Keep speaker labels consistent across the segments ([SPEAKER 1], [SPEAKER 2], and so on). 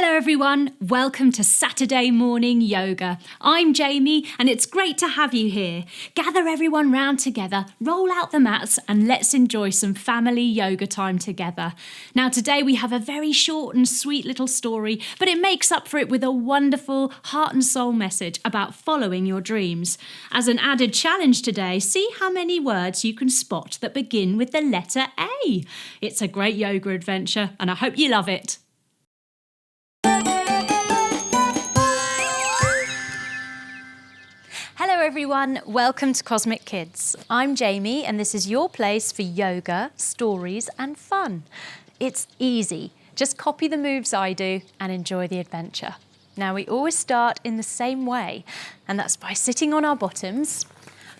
[SPEAKER 1] Hello everyone, welcome to Saturday Morning Yoga. I'm Jamie and it's great to have you here. Gather everyone round together, roll out the mats and let's enjoy some family yoga time together. Now today we have a very short and sweet little story, but it makes up for it with a wonderful heart and soul message about following your dreams. As an added challenge today, see how many words you can spot that begin with the letter A. It's a great yoga adventure and I hope you love it. Hello everyone, welcome to Cosmic Kids. I'm Jamie and this is your place for yoga, stories and fun. It's easy, just copy the moves I do and enjoy the adventure. Now we always start in the same way, and that's by sitting on our bottoms,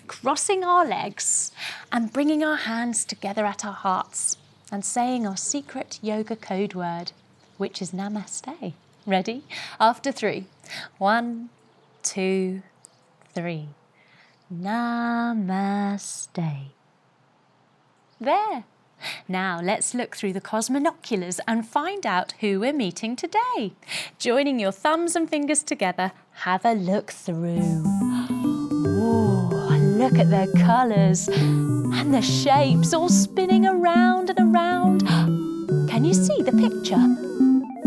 [SPEAKER 1] crossing our legs and bringing our hands together at our hearts and saying our secret yoga code word, which is Namaste. Ready? After 3. 1, 2, 3. Namaste. There. Now let's look through the cosmonoculars and find out who we're meeting today. Joining your thumbs and fingers together, have a look through. Ooh, look at their colours and the shapes all spinning around and around. Can you see the picture?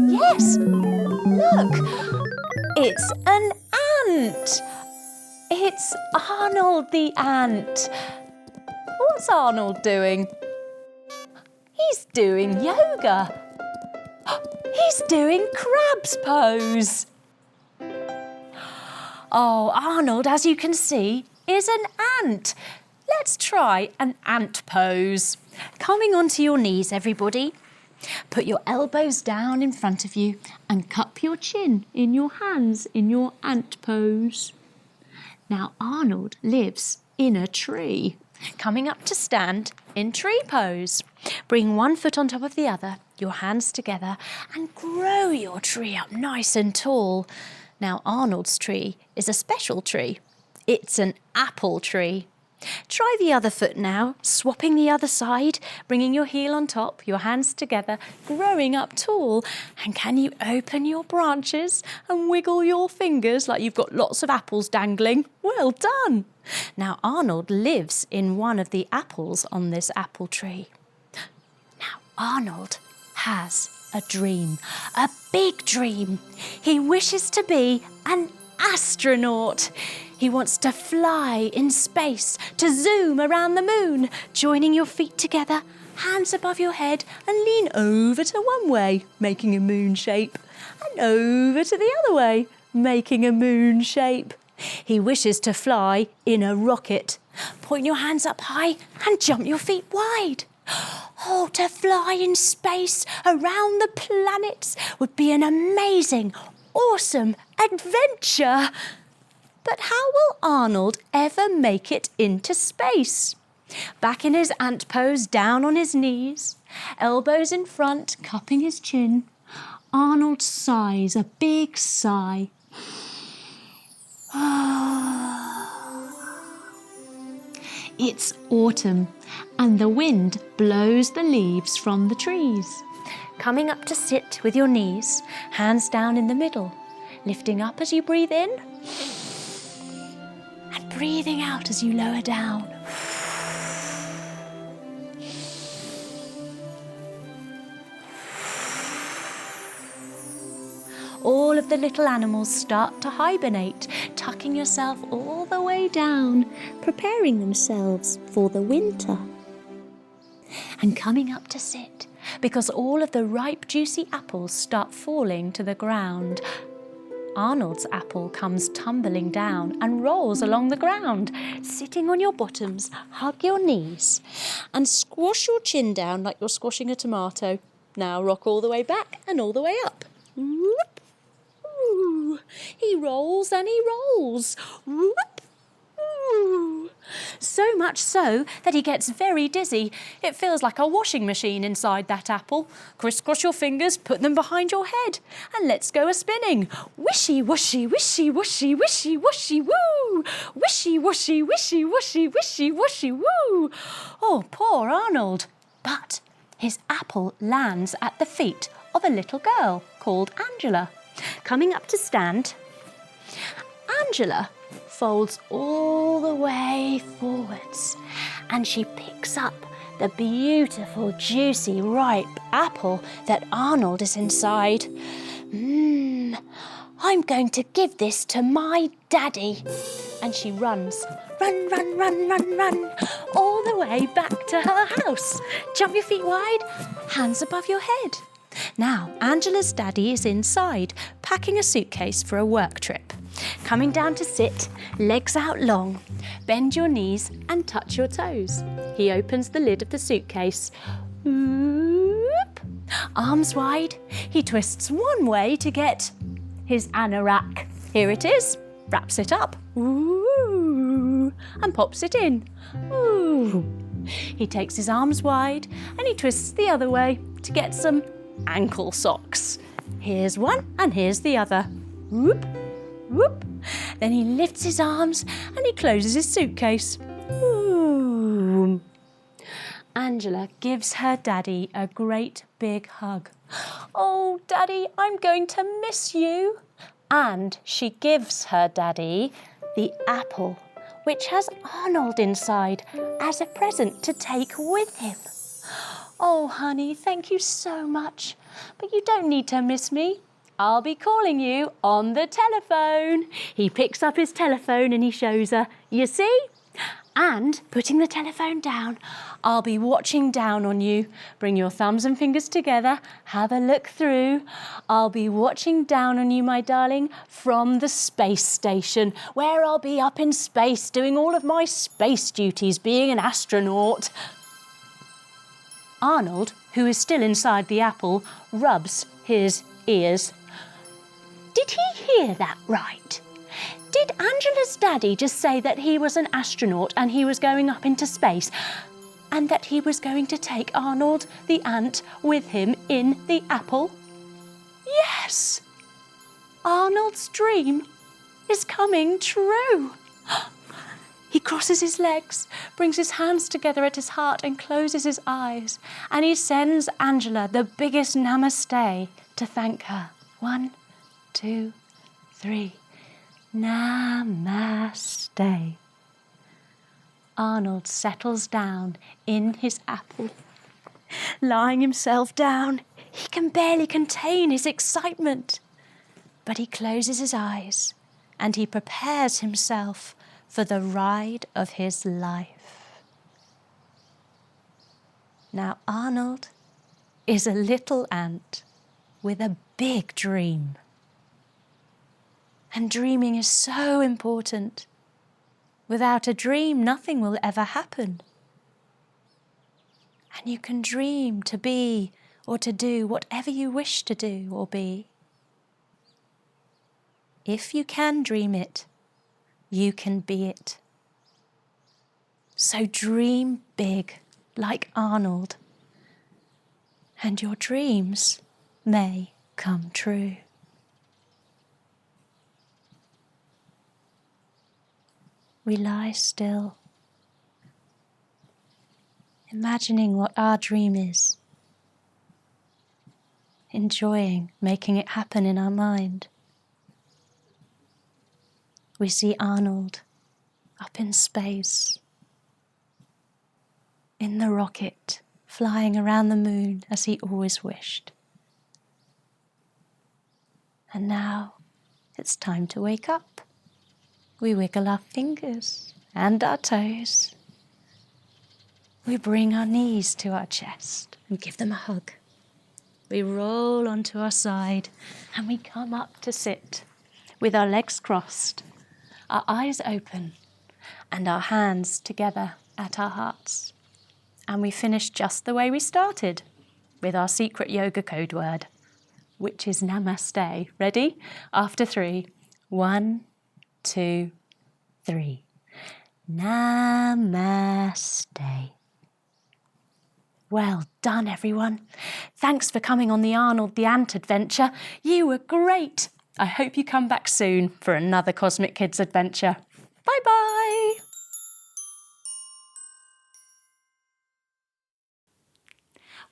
[SPEAKER 1] Yes, look, it's an ant. It's Arnold the ant. What's Arnold doing? He's doing yoga. He's doing crab's pose. Oh, Arnold, as you can see, is an ant. Let's try an ant pose. Coming onto your knees, everybody. Put your elbows down in front of you and cup your chin in your hands in your ant pose. Now Arnold lives in a tree. Coming up to stand in tree pose. Bring one foot on top of the other, your hands together, and grow your tree up nice and tall. Now Arnold's tree is a special tree. It's an apple tree. Try the other foot now, swapping the other side, bringing your heel on top, your hands together, growing up tall. And can you open your branches and wiggle your fingers like you've got lots of apples dangling? Well done! Now Arnold lives in one of the apples on this apple tree. Now Arnold has a dream, a big dream. He wishes to be an astronaut. He wants to fly in space, to zoom around the moon, joining your feet together, hands above your head, and lean over to one way, making a moon shape, and over to the other way, making a moon shape. He wishes to fly in a rocket. Point your hands up high and jump your feet wide. Oh, to fly in space around the planets would be an amazing, awesome adventure. But how will Arnold ever make it into space? Back in his ant pose, down on his knees, elbows in front, cupping his chin, Arnold sighs a big sigh. It's autumn and the wind blows the leaves from the trees. Coming up to sit with your knees, hands down in the middle, lifting up as you breathe in, and breathing out as you lower down. All of the little animals start to hibernate, tucking yourself all the way down, preparing themselves for the winter. And coming up to sit, because all of the ripe, juicy apples start falling to the ground. Arnold's apple comes tumbling down and rolls along the ground. Sitting on your bottoms, hug your knees and squash your chin down like you're squashing a tomato. Now rock all the way back and all the way up. Whoop. Ooh. He rolls and he rolls. Whoop. Ooh. So much so that he gets very dizzy. It feels like a washing machine inside that apple. Crisscross your fingers, put them behind your head, and let's go a-spinning. Wishy, washy, wishy, washy, wishy, washy, woo! Wishy, washy, wishy, washy, wishy, washy, woo! Oh, poor Arnold. But his apple lands at the feet of a little girl called Angela. Coming up to stand, Angela folds all the way forwards and she picks up the beautiful, juicy, ripe apple that Arnold is inside. I'm going to give this to my daddy. And she runs, run, run, run, run, run, all the way back to her house. Jump your feet wide, hands above your head. Now, Angela's daddy is inside, packing a suitcase for a work trip. Coming down to sit, legs out long, bend your knees and touch your toes. He opens the lid of the suitcase. Whoop. Arms wide, he twists one way to get his anorak. Here it is. Wraps it up. Ooh, and pops it in. Ooh. He takes his arms wide and he twists the other way to get some ankle socks. Here's one and here's the other. Whoop, whoop. Then he lifts his arms and he closes his suitcase. Ooh. Angela gives her daddy a great big hug. Oh, Daddy, I'm going to miss you. And she gives her daddy the apple, which has Arnold inside, as a present to take with him. Oh, honey, thank you so much. But you don't need to miss me. I'll be calling you on the telephone. He picks up his telephone and he shows her, you see? And putting the telephone down, I'll be watching down on you. Bring your thumbs and fingers together. Have a look through. I'll be watching down on you, my darling, from the space station, where I'll be up in space doing all of my space duties, being an astronaut. Arnold, who is still inside the apple, rubs his ears. Did he hear that right? Did Angela's daddy just say that he was an astronaut and he was going up into space and that he was going to take Arnold the ant with him in the apple? Yes! Arnold's dream is coming true. He crosses his legs, brings his hands together at his heart and closes his eyes, and he sends Angela the biggest namaste to thank her. 1, 2, 3. Namaste. Arnold settles down in his apple. Lying himself down, he can barely contain his excitement. But he closes his eyes and he prepares himself for the ride of his life. Now Arnold is a little ant with a big dream. And dreaming is so important. Without a dream, nothing will ever happen. And you can dream to be or to do whatever you wish to do or be. If you can dream it, you can be it. So dream big, like Arnold, and your dreams may come true. We lie still, imagining what our dream is, enjoying making it happen in our mind. We see Arnold up in space, in the rocket, flying around the moon as he always wished. And now it's time to wake up. We wiggle our fingers and our toes. We bring our knees to our chest and give them a hug. We roll onto our side and we come up to sit with our legs crossed, our eyes open and our hands together at our hearts. And we finish just the way we started, with our secret yoga code word, which is namaste. Ready? After 3. 1, 2, 3. Namaste. Well done, everyone. Thanks for coming on the Arnold the Ant adventure. You were great. I hope you come back soon for another Cosmic Kids adventure. Bye-bye.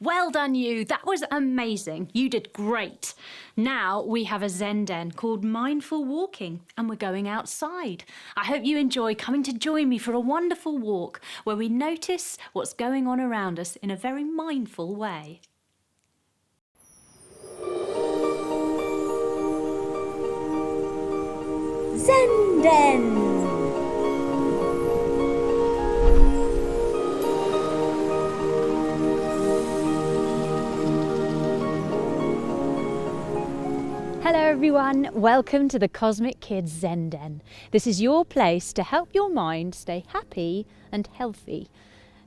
[SPEAKER 1] Well done you, that was amazing. You did great. Now we have a Zen Den called Mindful Walking and we're going outside. I hope you enjoy coming to join me for a wonderful walk where we notice what's going on around us in a very mindful way. Zen Den. Hello everyone, welcome to the Cosmic Kids Zen Den. This is your place to help your mind stay happy and healthy.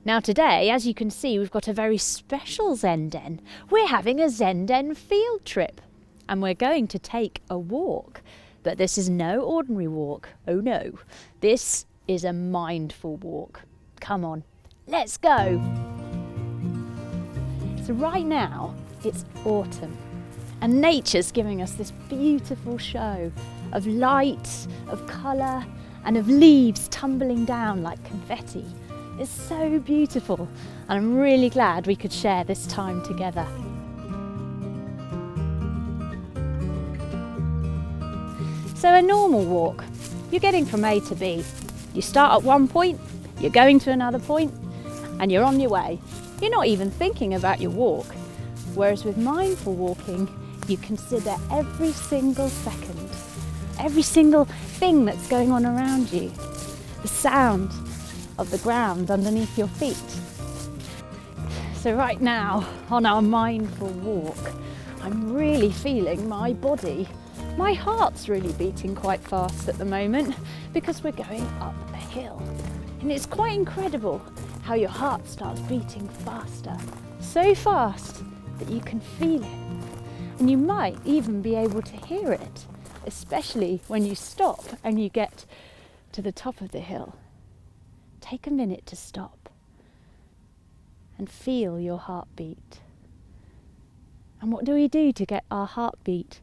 [SPEAKER 1] Now today, as you can see, we've got a very special Zen Den. We're having a Zen Den field trip and we're going to take a walk. But this is no ordinary walk, oh no. This is a mindful walk. Come on, let's go. So right now, it's autumn. And nature's giving us this beautiful show of light, of colour, and of leaves tumbling down like confetti. It's so beautiful, and I'm really glad we could share this time together. So a normal walk, you're getting from A to B. You start at one point, you're going to another point, and you're on your way. You're not even thinking about your walk. Whereas with mindful walking, you consider every single second, every single thing that's going on around you, the sound of the ground underneath your feet. So right now, on our mindful walk, I'm really feeling my body. My heart's really beating quite fast at the moment because we're going up a hill. And it's quite incredible how your heart starts beating faster, so fast that you can feel it. And you might even be able to hear it, especially when you stop and you get to the top of the hill. Take a minute to stop and feel your heartbeat. And what do we do to get our heartbeat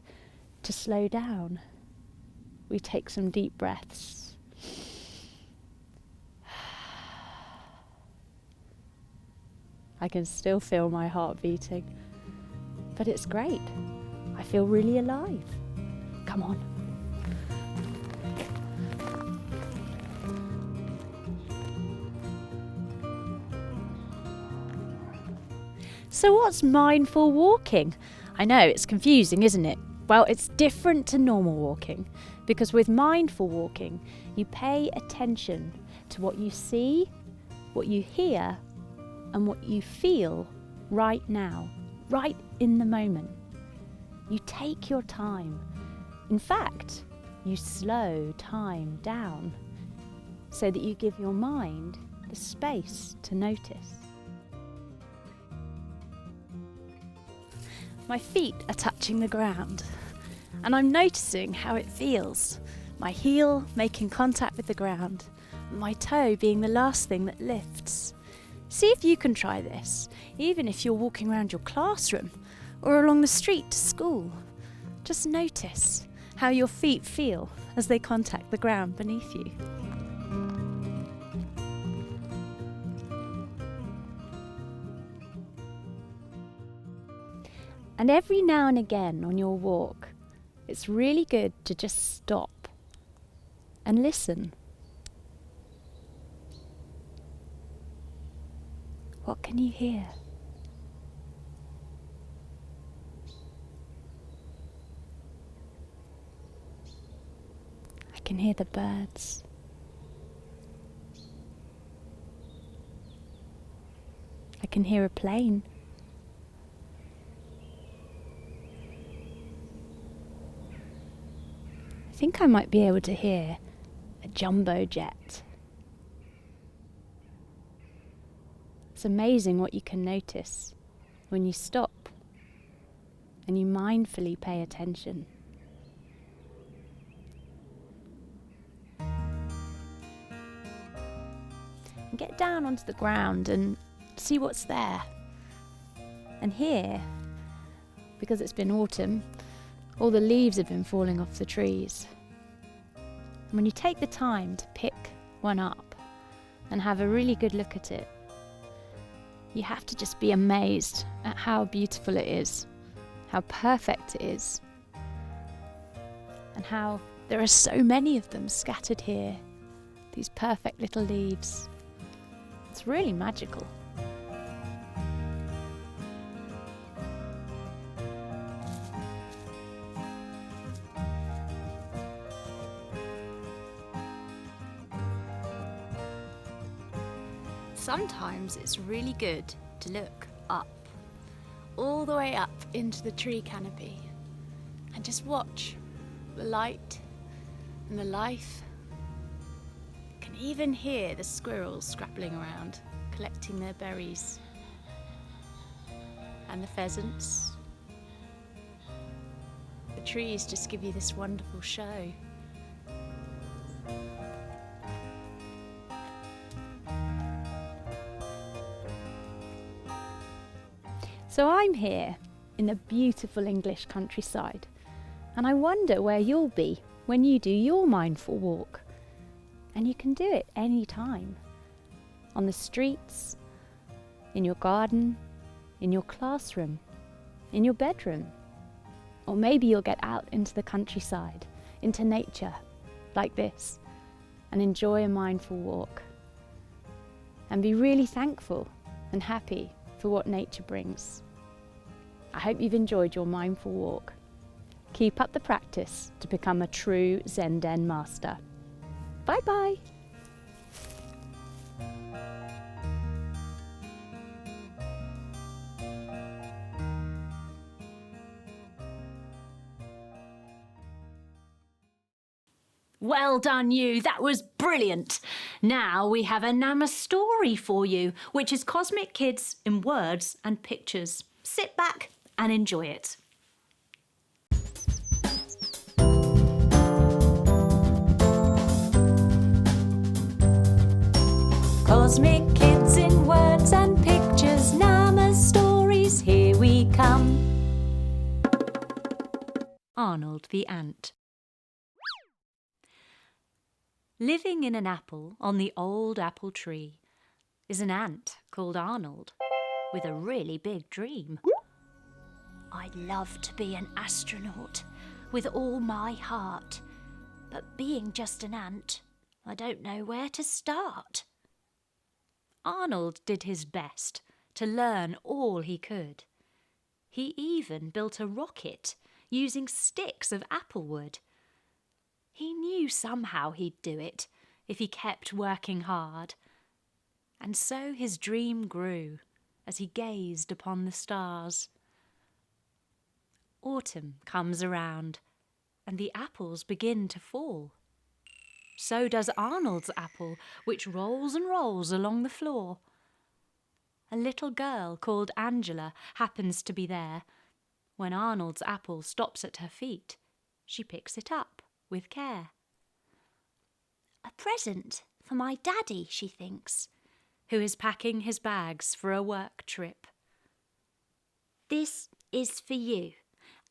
[SPEAKER 1] to slow down? We take some deep breaths. I can still feel my heart beating. But it's great. I feel really alive. Come on. So what's mindful walking? I know it's confusing, isn't it? Well, it's different to normal walking because with mindful walking, you pay attention to what you see, what you hear, and what you feel right now. Right in the moment. You take your time. In fact, you slow time down so that you give your mind the space to notice. My feet are touching the ground and I'm noticing how it feels. My heel making contact with the ground, and my toe being the last thing that lifts. See if you can try this, even if you're walking around your classroom or along the street to school. Just notice how your feet feel as they contact the ground beneath you. And every now and again on your walk, it's really good to just stop and listen. What can you hear? I can hear the birds. I can hear a plane. I think I might be able to hear a jumbo jet. It's amazing what you can notice when you stop and you mindfully pay attention. And get down onto the ground and see what's there. And here, because it's been autumn, all the leaves have been falling off the trees. And when you take the time to pick one up and have a really good look at it, you have to just be amazed at how beautiful it is, how perfect it is, and how there are so many of them scattered here, these perfect little leaves. It's really magical. Sometimes it's really good to look up, all the way up into the tree canopy, and just watch the light and the life. You can even hear the squirrels scrabbling around, collecting their berries, and the pheasants. The trees just give you this wonderful show. So I'm here in the beautiful English countryside, and I wonder where you'll be when you do your mindful walk. And you can do it any time. On the streets, in your garden, in your classroom, in your bedroom. Or maybe you'll get out into the countryside, into nature, like this, and enjoy a mindful walk. And be really thankful and happy for what nature brings. I hope you've enjoyed your mindful walk. Keep up the practice to become a true Zen Den master. Bye bye. Well done you, that was brilliant. Now we have a Nama story for you, which is Cosmic Kids in words and pictures. Sit back and enjoy it. Cosmic Kids in words and pictures, Nama's stories, here we come. Arnold the Ant. Living in an apple on the old apple tree is an ant called Arnold with a really big dream. I'd love to be an astronaut with all my heart, but being just an ant, I don't know where to start. Arnold did his best to learn all he could. He even built a rocket using sticks of apple wood. He knew somehow he'd do it if he kept working hard. And so his dream grew as he gazed upon the stars. Autumn comes around and the apples begin to fall. So does Arnold's apple, which rolls and rolls along the floor. A little girl called Angela happens to be there. When Arnold's apple stops at her feet, she picks it up with care. A present for my daddy, she thinks, who is packing his bags for a work trip. This is for you,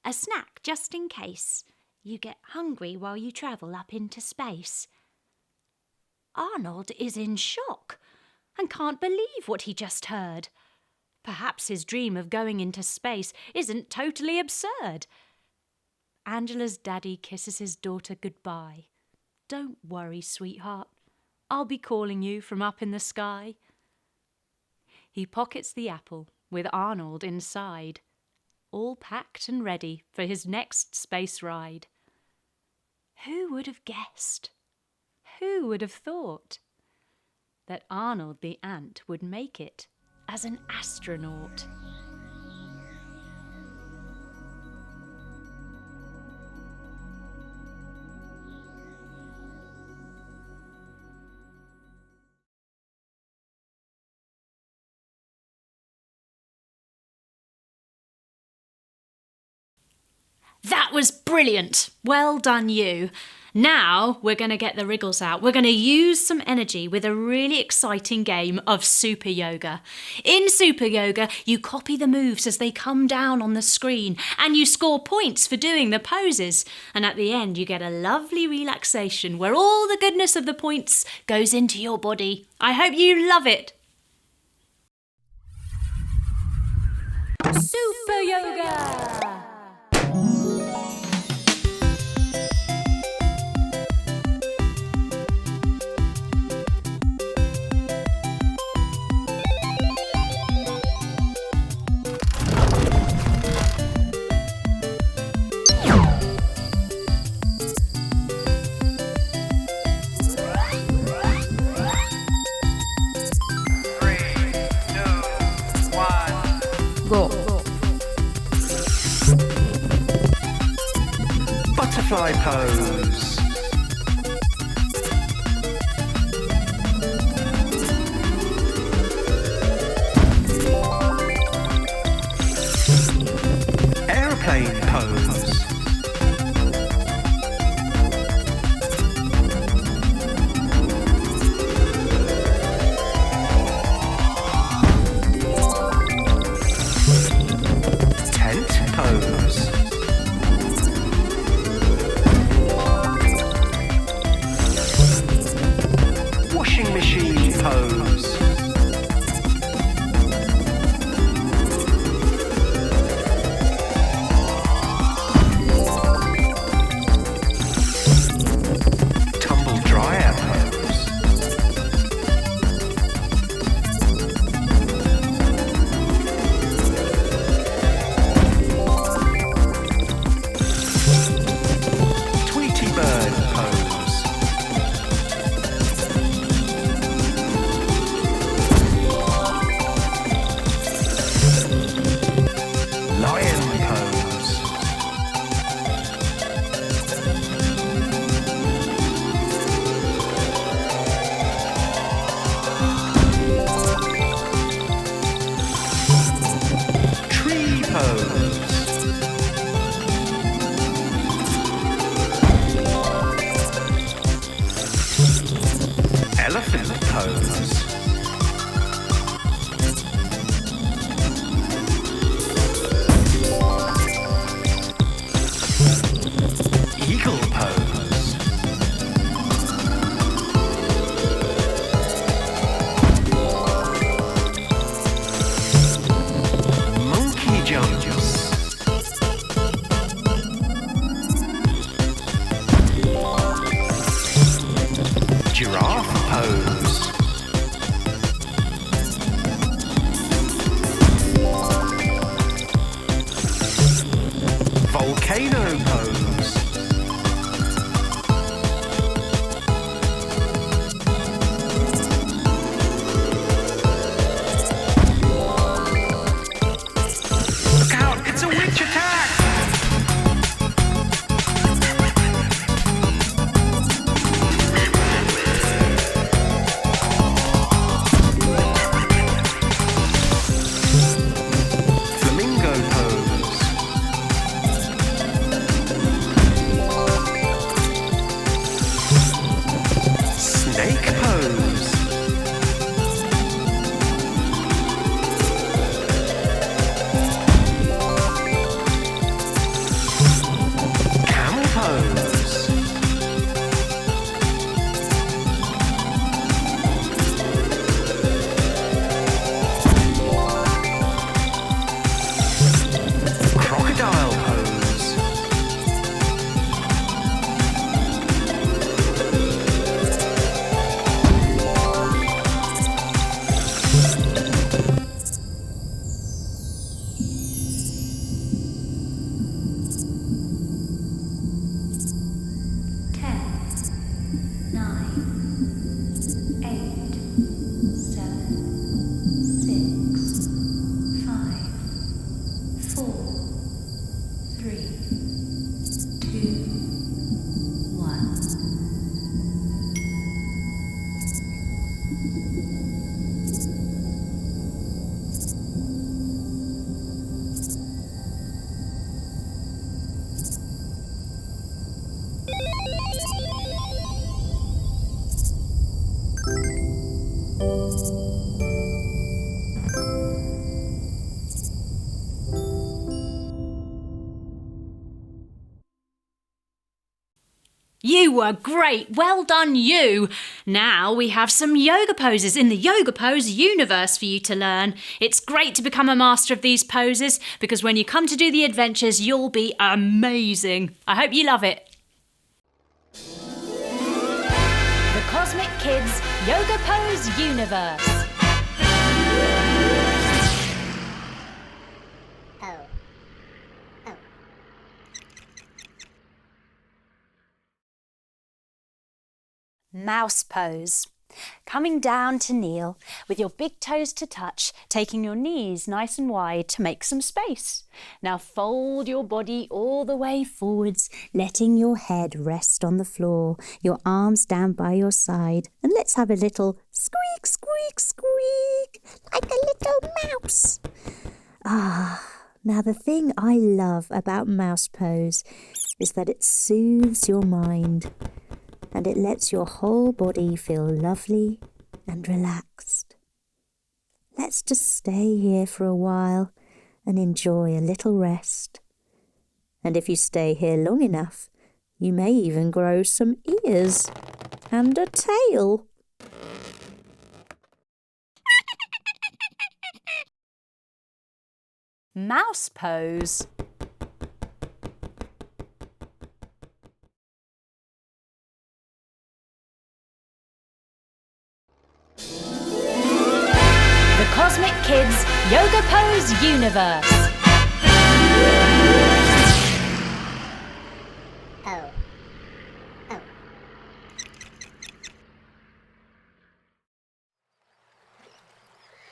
[SPEAKER 1] a snack just in case you get hungry while you travel up into space. Arnold is in shock and can't believe what he just heard. Perhaps his dream of going into space isn't totally absurd. Angela's daddy kisses his daughter goodbye. Don't worry, sweetheart. I'll be calling you from up in the sky. He pockets the apple with Arnold inside, all packed and ready for his next space ride. Who would have guessed? Who would have thought that Arnold the ant would make it as an astronaut? That was brilliant. Well done you. Now we're going to get the wriggles out. We're going to use some energy with a really exciting game of Super Yoga. In Super Yoga, you copy the moves as they come down on the screen and you score points for doing the poses. And at the end, you get a lovely relaxation where all the goodness of the points goes into your body. I hope you love it. Super Yoga!
[SPEAKER 2] Go.
[SPEAKER 3] Butterfly pose. Aeroplane pose. Tent pose. Washing machine pose. Tumble dryer pose. Tweety bird pose. Lion pose. Tree pose. Elephant pose. Eagle pose. Monkey jumps. Giraffe pose. Volcano pose. Look out, it's a witch attack! Flamingo pose. Snake pose. Camel pose. Crocodile pose.
[SPEAKER 1] You were great. Well done, you. Now we have some yoga poses in the Yoga Pose universe for you to learn. It's great to become a master of these poses because when you come to do the adventures, you'll be amazing. I hope you love it. The Cosmic Kids Yoga Pose universe. Mouse pose. Coming down to kneel with your big toes to touch, taking your knees nice and wide to make some space. Now fold your body all the way forwards, letting your head rest on the floor, your arms down by your side, and let's have a little squeak, squeak, squeak, like a little mouse. Now the thing I love about mouse pose is that it soothes your mind. And it lets your whole body feel lovely and relaxed. Let's just stay here for a while and enjoy a little rest. And if you stay here long enough, you may even grow some ears and a tail. Mouse pose. Cosmic Kids Yoga Pose universe.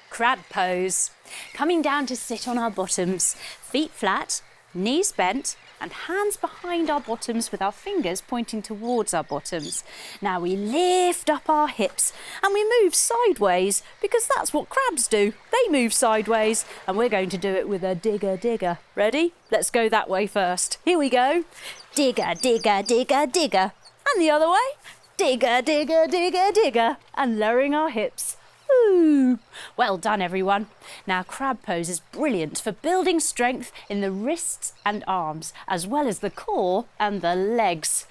[SPEAKER 1] Crab pose. Coming down to sit on our bottoms, feet flat, knees bent, and hands behind our bottoms with our fingers pointing towards our bottoms. Now we lift up our hips and we move sideways because that's what crabs do. They move sideways, and we're going to do it with a digger digger. Ready? Let's go that way first. Here we go. Digger, digger, digger, digger. And the other way. Digger, digger, digger, digger. And lowering our hips. Ooh. Well done, everyone. Now, crab pose is brilliant for building strength in the wrists and arms, as well as the core and the legs.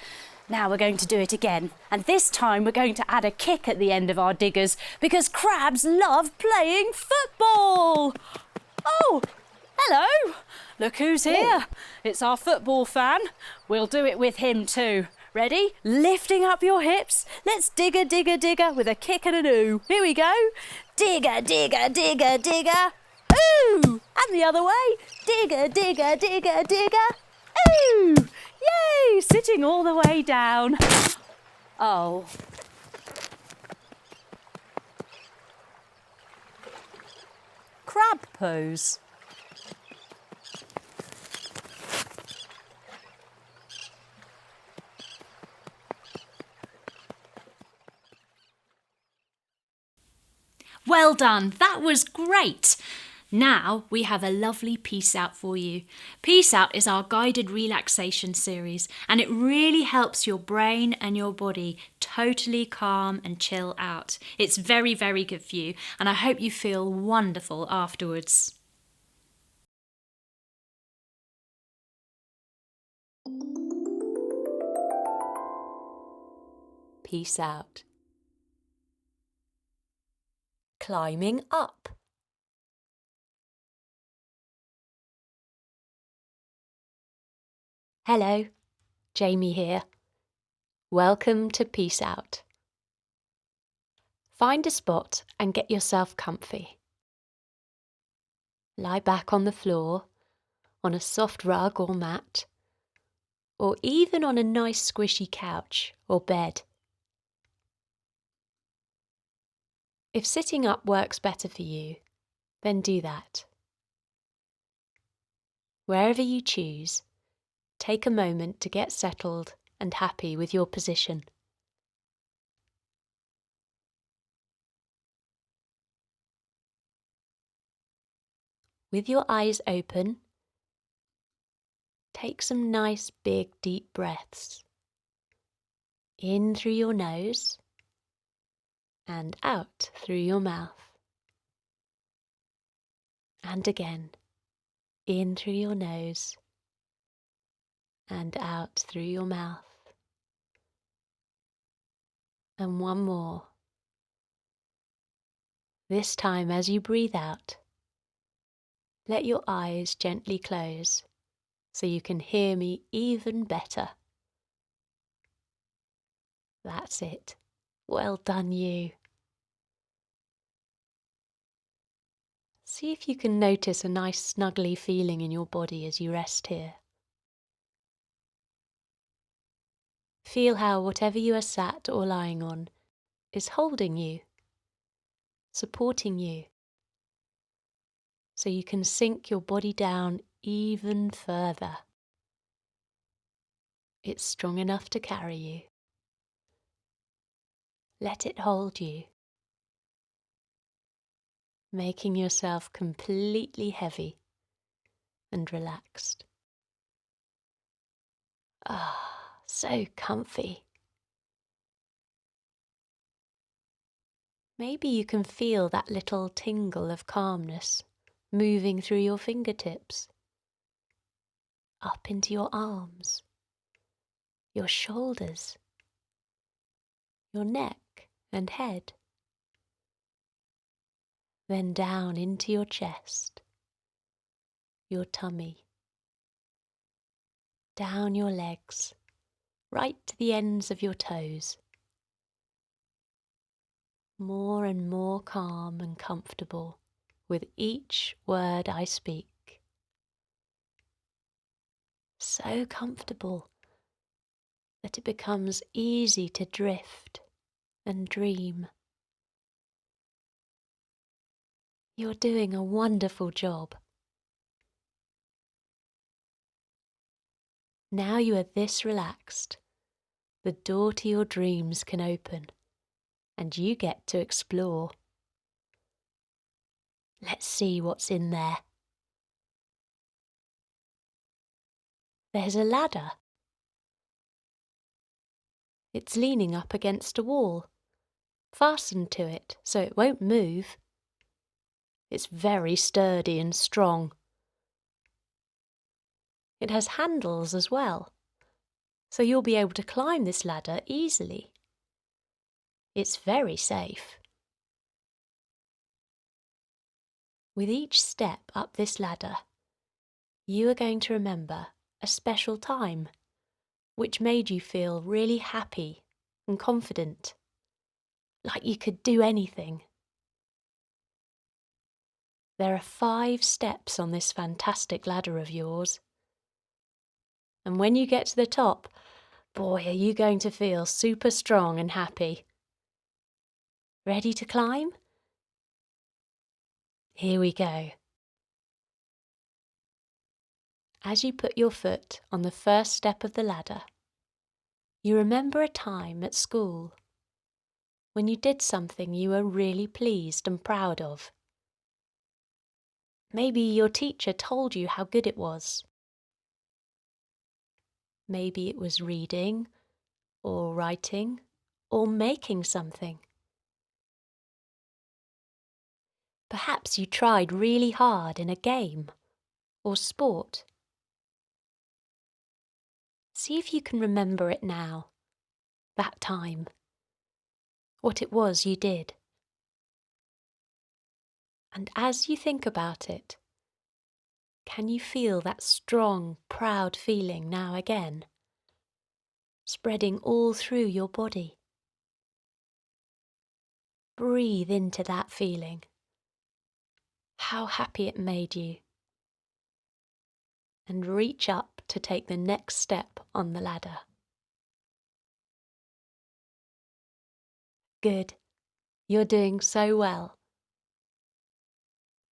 [SPEAKER 1] Now we're going to do it again, and this time we're going to add a kick at the end of our diggers because crabs love playing football. Oh, hello. Look who's here. It's our football fan. We'll do it with him too. Ready? Lifting up your hips. Let's digger, digger, digger with a kick and an ooh. Here we go. Digger, digger, digger, digger. Ooh! And the other way. Digger, digger, digger, digger. Ooh! Yay! Sitting all the way down. Oh. Crab pose. Well done, that was great. Now we have a lovely Peace Out for you. Peace Out is our guided relaxation series, and it really helps your brain and your body totally calm and chill out. It's very, very good for you, and I hope you feel wonderful afterwards. Peace out. Climbing up. Hello, Jamie here. Welcome to Peace Out. Find a spot and get yourself comfy. Lie back on the floor, on a soft rug or mat, or even on a nice squishy couch or bed. If sitting up works better for you, then do that. Wherever you choose, take a moment to get settled and happy with your position. With your eyes open, take some nice big deep breaths. In through your nose and out through your mouth. And again, in through your nose and out through your mouth. And one more. This time, as you breathe out, let your eyes gently close so you can hear me even better. That's it. Well done, you. See if you can notice a nice snuggly feeling in your body as you rest here. Feel how whatever you are sat or lying on is holding you, supporting you, so you can sink your body down even further. It's strong enough to carry you. Let it hold you, making yourself completely heavy and relaxed. Ah, so comfy. Maybe you can feel that little tingle of calmness moving through your fingertips, up into your arms, your shoulders, your neck and head, then down into your chest, your tummy, down your legs, right to the ends of your toes. More and more calm and comfortable with each word I speak. So comfortable that it becomes easy to drift and dream. You're doing a wonderful job. Now you are this relaxed, the door to your dreams can open, and you get to explore. Let's see what's in there. There's a ladder. It's leaning up against a wall, fastened to it so it won't move. It's very sturdy and strong. It has handles as well, so you'll be able to climb this ladder easily. It's very safe. With each step up this ladder, you are going to remember a special time which made you feel really happy and confident, like you could do anything. There are 5 steps on this fantastic ladder of yours. And when you get to the top, boy, are you going to feel super strong and happy. Ready to climb? Here we go. As you put your foot on the first step of the ladder, you remember a time at school when you did something you were really pleased and proud of. Maybe your teacher told you how good it was. Maybe it was reading, or writing, or making something. Perhaps you tried really hard in a game or sport. See if you can remember it now, that time, what it was you did. And as you think about it, can you feel that strong, proud feeling now again, spreading all through your body? Breathe into that feeling, how happy it made you, and reach up to take the next step on the ladder. Good, you're doing so well.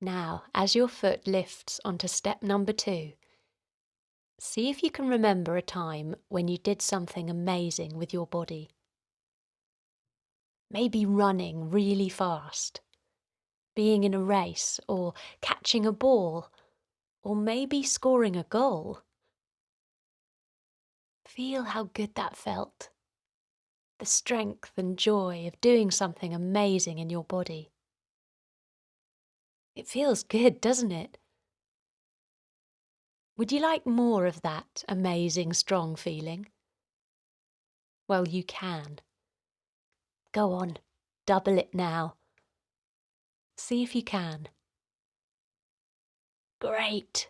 [SPEAKER 1] Now, as your foot lifts onto step number 2, see if you can remember a time when you did something amazing with your body. Maybe running really fast, being in a race, or catching a ball, or maybe scoring a goal. Feel how good that felt. The strength and joy of doing something amazing in your body. It feels good, doesn't it? Would you like more of that amazing, strong feeling? Well, you can. Go on, double it now. See if you can. Great.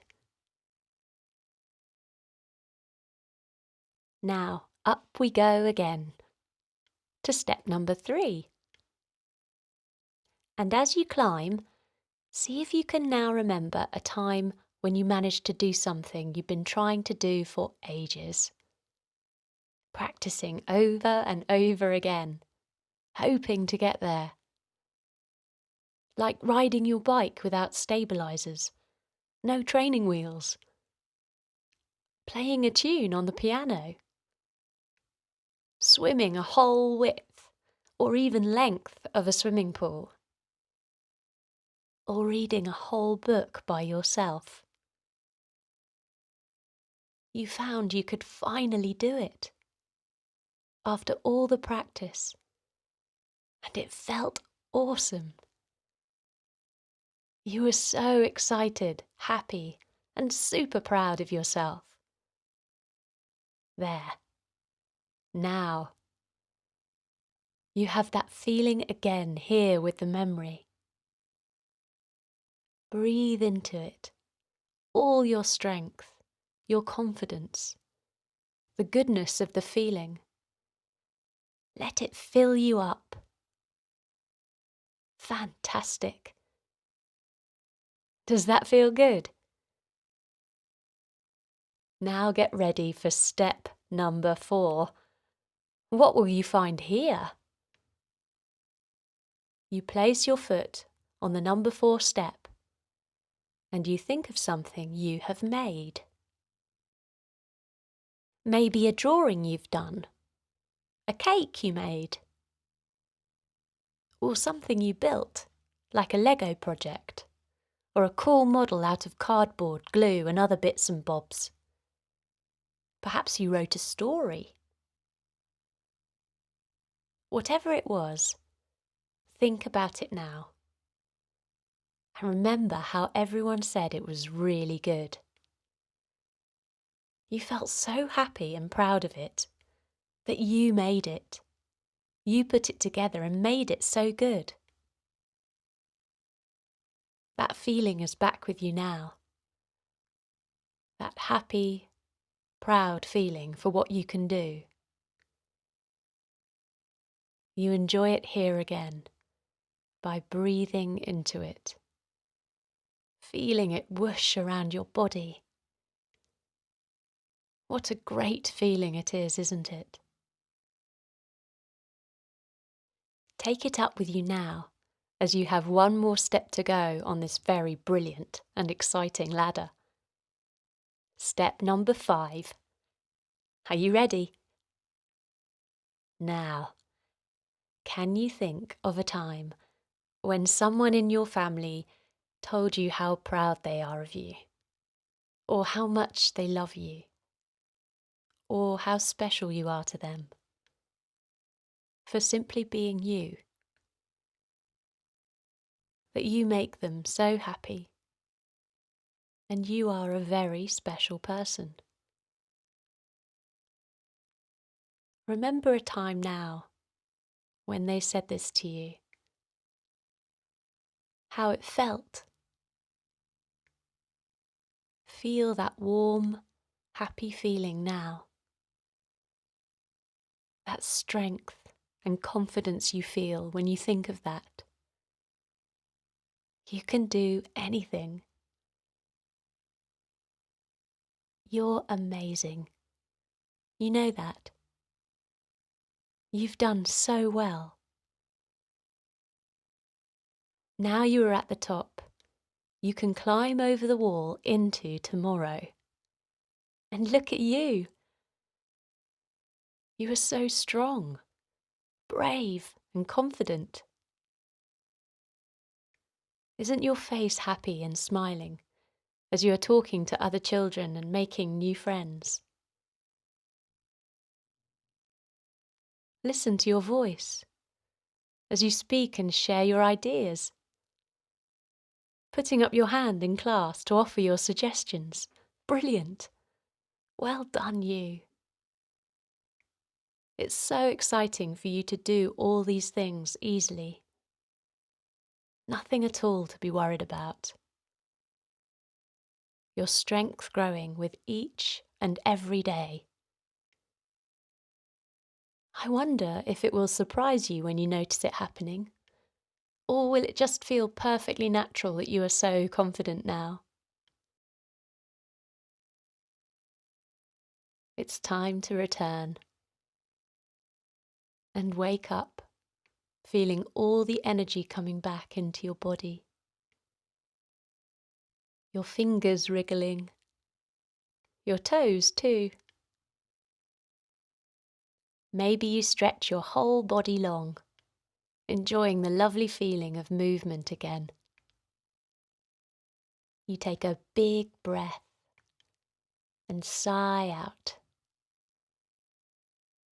[SPEAKER 1] Now, up we go again to step number 3. And as you climb, see if you can now remember a time when you managed to do something you've been trying to do for ages. Practicing over and over again, hoping to get there. Like riding your bike without stabilizers, no training wheels. Playing a tune on the piano. Swimming a whole width or even length of a swimming pool. Or reading a whole book by yourself. You found you could finally do it after all the practice, and it felt awesome. You were so excited, happy, and super proud of yourself. There. Now. You have that feeling again here with the memory. Breathe into it, all your strength, your confidence, the goodness of the feeling. Let it fill you up. Fantastic. Does that feel good? Now get ready for step number 4. What will you find here? You place your foot on the number 4 step and you think of something you have made. Maybe a drawing you've done, a cake you made, or something you built, like a Lego project, or a cool model out of cardboard, glue and other bits and bobs. Perhaps you wrote a story. Whatever it was, think about it now. And remember how everyone said it was really good. You felt so happy and proud of it that you made it. You put it together and made it so good. That feeling is back with you now. That happy, proud feeling for what you can do. You enjoy it here again by breathing into it, feeling it whoosh around your body. What a great feeling it is, isn't it? Take it up with you now, as you have one more step to go on this very brilliant and exciting ladder. Step number 5. Are you ready? Now, can you think of a time when someone in your family told you how proud they are of you, or how much they love you, or how special you are to them, for simply being you? That you make them so happy, and you are a very special person. Remember a time now when they said this to you, how it felt. Feel that warm, happy feeling now. That strength and confidence you feel when you think of that. You can do anything. You're amazing. You know that. You've done so well. Now you are at the top. You can climb over the wall into tomorrow. And look at you. You are so strong, brave and confident. Isn't your face happy and smiling as you are talking to other children and making new friends? Listen to your voice as you speak and share your ideas. Putting up your hand in class to offer your suggestions. Brilliant. Well done, you.
[SPEAKER 4] It's so exciting for you to do all these things easily. Nothing at all to be worried about. Your strength growing with each and every day. I wonder if it will surprise you when you notice it happening, or will it just feel perfectly natural that you are so confident now? It's time to return and wake up, feeling all the energy coming back into your body. Your fingers wriggling, your toes too. Maybe you stretch your whole body long, enjoying the lovely feeling of movement again. You take a big breath and sigh out,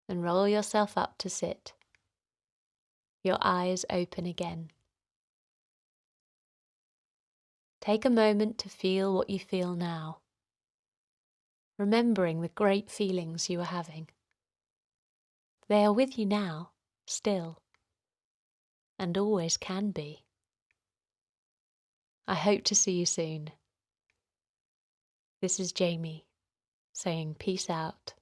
[SPEAKER 4] and roll yourself up to sit, your eyes open again. Take a moment to feel what you feel now, remembering the great feelings you are having. They are with you now, still, and always can be. I hope to see you soon. This is Jamie, saying peace out.